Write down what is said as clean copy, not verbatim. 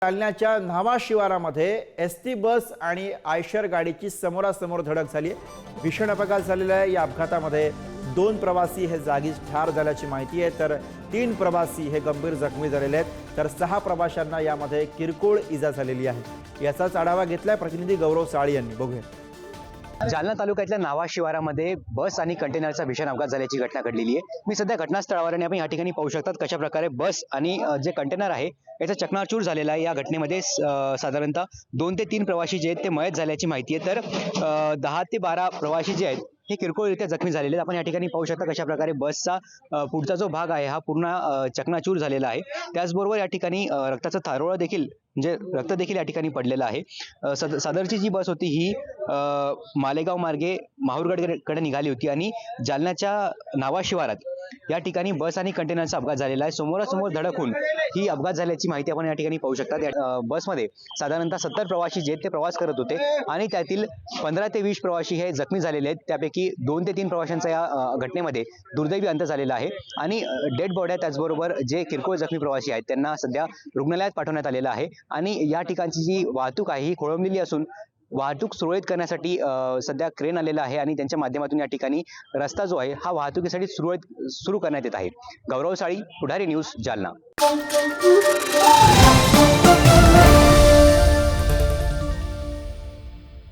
जालन्याच्या Nhava शिवारामध्ये ST bus आणि Eicher गाडीची समोरासमोर धडक झाली आहे। भीषण अपघात झालेला आहे। या अपघातामध्ये 2 प्रवासी हे जागीच ठार झाल्याची माहिती आहे, तर 3 प्रवासी हे गंभीर जखमी झालेले आहेत, तर 6 प्रवाशांना यामध्ये किरकोळ इजा झालेली आहे। याचाच आढावा घेतलाय प्रतिनिधी गौरव साळी यांनी। बघूया। जालना तालुक्यातल्या न्हावा शिवारामध्ये बस आणि कंटेनरचा भीषण अपघात झाल्याची घटना घडलेली आहे। मी सध्या घटनास्थळावर आणि आपण या ठिकाणी पाहू शकतात कशा प्रकारे बस आणि जे कंटेनर आहे याचा चकनाचूर झालेला आहे। या घटनेमध्ये साधारणतः 2 ते 3 प्रवासी जे आहेत ते मयत झाल्याची माहिती आहे, तर 10 ते 12 प्रवासी जे आहेत हे किरकोळरित्या जखमी झालेले आहेत। आपण या ठिकाणी पाहू शकता कशा प्रकारे बसचा पुढचा जो भाग आहे हा पूर्ण चकनाचूर झालेला आहे। त्याचबरोबर या ठिकाणी रक्ताचा थारोळा देखील म्हणजे रक्त देखील या ठिकाणी पडलेलं आहे। सदरची जी बस होती ही मालेगाव मार्गे माहूरगडकडे निघाली होती आणि जालन्याच्या न्हावा शिवारात या ठिकाणी बस आणि कंटेनरचा अपघात झालेला आहे। समोरासमोर धडक होऊन ही अपघात झाल्याची माहिती आपण या ठिकाणी पाहू शकता। बसमध्ये साधारणतः 70 प्रवासी जे ते प्रवास करत होते आणि त्यातील 15 ते 20 प्रवासी हे जखमी झालेले आहेत। त्यापैकी 2 ते 3 प्रवाशांचा या घटनेमध्ये दुर्दैवी अंत झालेला आहे आणि डेड बॉड्या त्याचबरोबर जे किरकोळ जखमी प्रवासी आहेत त्यांना सध्या रुग्णालयात पाठवण्यात आलेलं आहे आणि या ठिकाणची जी वाहतूक आहे ही खोळंबलेली असून वाहतूक सुरळीत करण्यासाठी सध्या क्रेन आलेला आहे आणि त्यांच्या माध्यमातून या ठिकाणी रस्ता जो आहे हा वाहतुकीसाठी सुरू करण्यात येत आहे। गौरव साळी, पुढारी न्यूज, जालना।